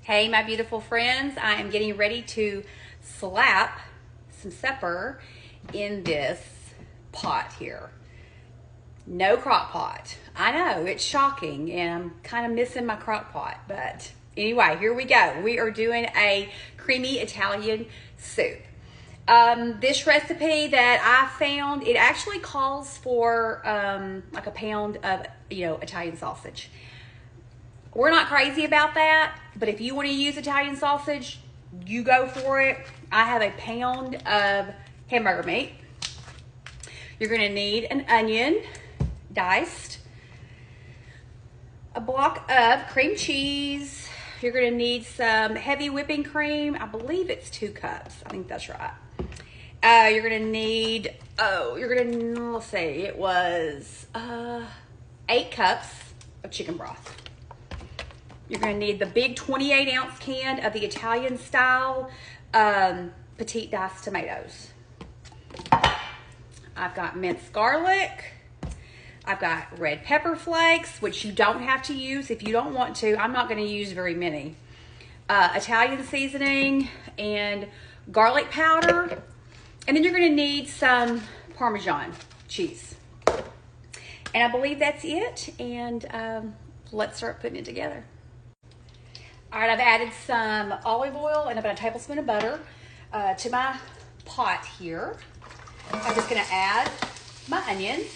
Hey, my beautiful friends, I am getting ready to slap some supper in this pot here. No crock pot. I know, it's shocking, and I'm kind of missing my crock pot, but anyway, here we go. We are doing a creamy Italian soup. This recipe that I found, it actually calls for like a pound of, Italian sausage. We're not crazy about that, but if you want to use Italian sausage, you go for it. I have a pound of hamburger meat. You're going to need an onion, diced, a block of cream cheese. You're going to need some heavy whipping cream. I believe it's 2 cups. I think that's right. You're going to need, let's see, it was 8 cups of chicken broth. You're going to need the big 28-ounce can of the Italian style petite diced tomatoes. I've got minced garlic. I've got red pepper flakes, which you don't have to use if you don't want to. I'm not going to use very many. Italian seasoning and garlic powder. And then you're going to need some Parmesan cheese. And I believe that's it. And let's start putting it together. All right, I've added some olive oil and about a tablespoon of butter to my pot here. I'm just gonna add my onions.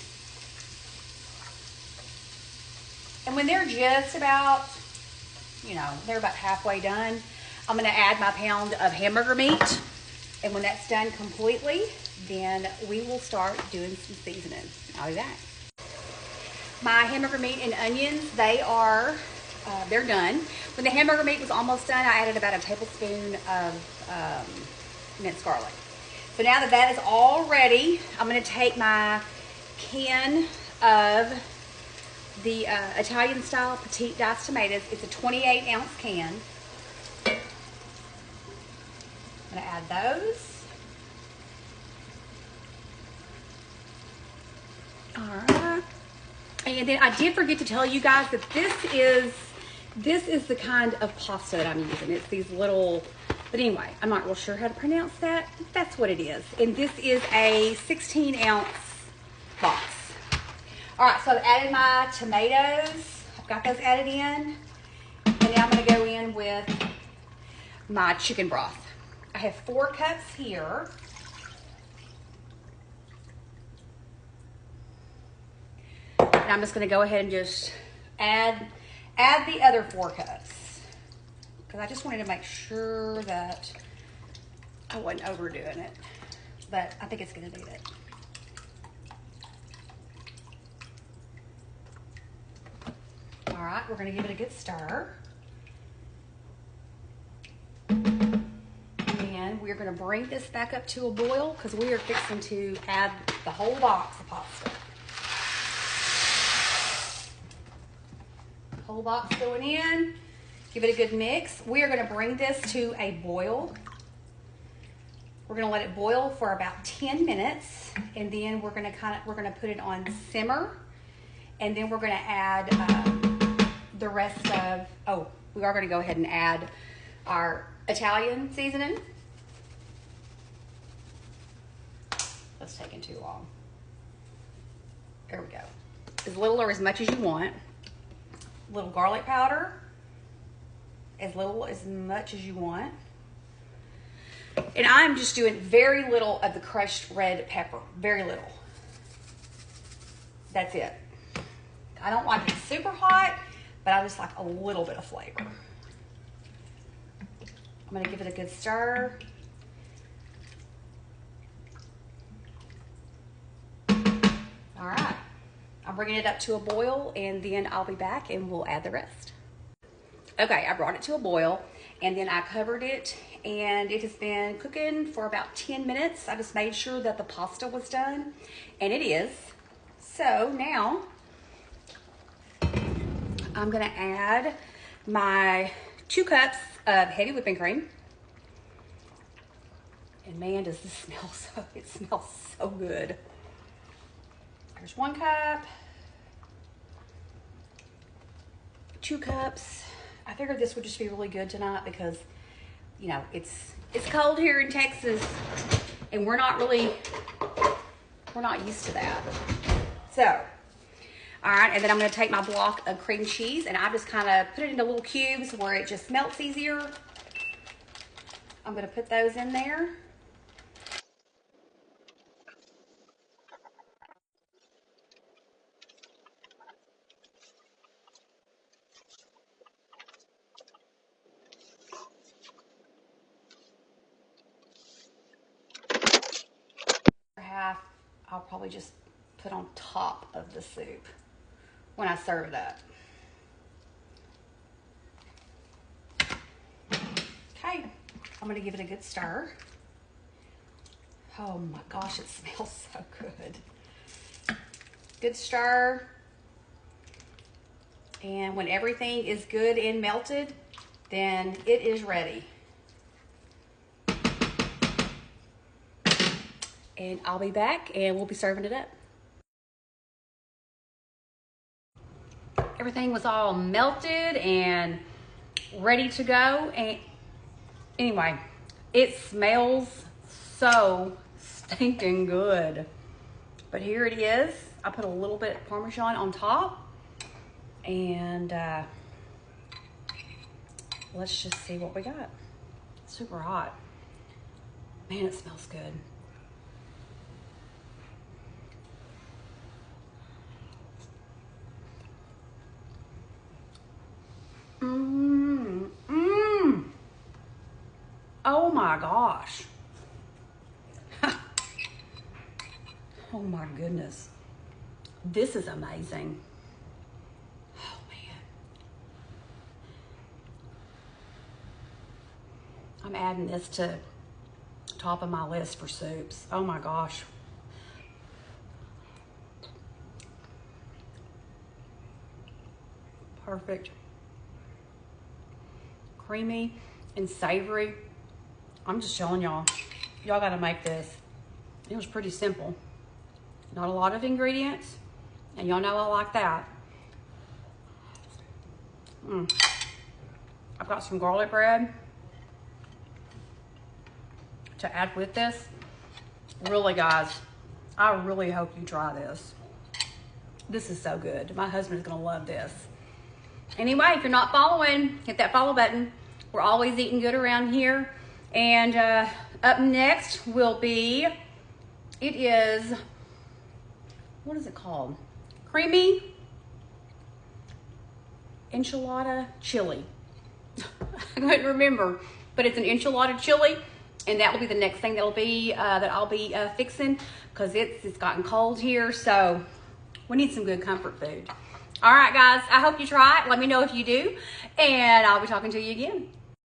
And when they're just about, they're about halfway done, I'm gonna add my pound of hamburger meat. And when that's done completely, then we will start doing some seasoning. I'll be back. My hamburger meat and onions, they're done. When the hamburger meat was almost done, I added about a tablespoon of minced garlic. So now that is all ready, I'm going to take my can of the Italian style petite diced tomatoes. It's a 28-ounce can. I'm going to add those. All right. And then I did forget to tell you guys that this is the kind of pasta that I'm using. It's these little, but anyway, I'm not real sure how to pronounce that. That's what it is. And this is a 16-ounce box. All right, so I've added my tomatoes. I've got those added in. And now I'm gonna go in with my chicken broth. I have 4 cups here. And I'm just gonna go ahead and just add the other 4 cups, because I just wanted to make sure that I wasn't overdoing it, but I think it's going to do it. All right, we're going to give it a good stir. And we're going to bring this back up to a boil because we are fixing to add the whole box of pasta. Whole box going in. Give it a good mix. We are going to bring this to a boil. We're going to let it boil for about 10 minutes, and then we're going to put it on simmer, and then we're going to add the rest of. Oh, we are going to go ahead and add our Italian seasoning. That's taking too long. There we go. As little or as much as you want. Little garlic powder, as much as you want. And I'm just doing very little of the crushed red pepper, very little. That's it. I don't like it super hot, but I just like a little bit of flavor. I'm gonna give it a good stir. All right. I'm bringing it up to a boil, and then I'll be back and we'll add the rest. Okay, I brought it to a boil, and then I covered it, and it has been cooking for about 10 minutes. I just made sure that the pasta was done, and it is. So now I'm gonna add my 2 cups of heavy whipping cream. And man, does this smell it smells so good. There's 1 cup, 2 cups I figured this would just be really good tonight because, you know, it's cold here in Texas and we're not used to that. So, all right, and then I'm gonna take my block of cream cheese and I just kind of put it into little cubes where it just melts easier. I'm gonna put those in there. Half, I'll probably just put on top of the soup when I serve it up. Okay, I'm gonna give it a good stir. Oh my gosh, it smells so good. Good stir. And when everything is good and melted, then it is ready. And I'll be back and we'll be serving it up. Everything was all melted and ready to go. And anyway, it smells so stinking good. But here it is. I put a little bit of Parmesan on top. And let's just see what we got. Super hot. Man, it smells good. Oh my gosh. Oh my goodness. This is amazing. Oh man. I'm adding this to top of my list for soups. Oh my gosh. Perfect. Creamy and savory. I'm just telling y'all, y'all gotta make this. It was pretty simple. Not a lot of ingredients, and y'all know I like that. I've got some garlic bread to add with this. Really, guys, I really hope you try this. This is so good. My husband's gonna love this. Anyway, if you're not following, hit that follow button. We're always eating good around here. And up next will be, it is, what is it called? Creamy enchilada chili. I couldn't remember, but it's an enchilada chili, and that will be the next thing that'll be that I'll be fixing because it's gotten cold here, so we need some good comfort food. All right, guys, I hope you try it. Let me know if you do, and I'll be talking to you again.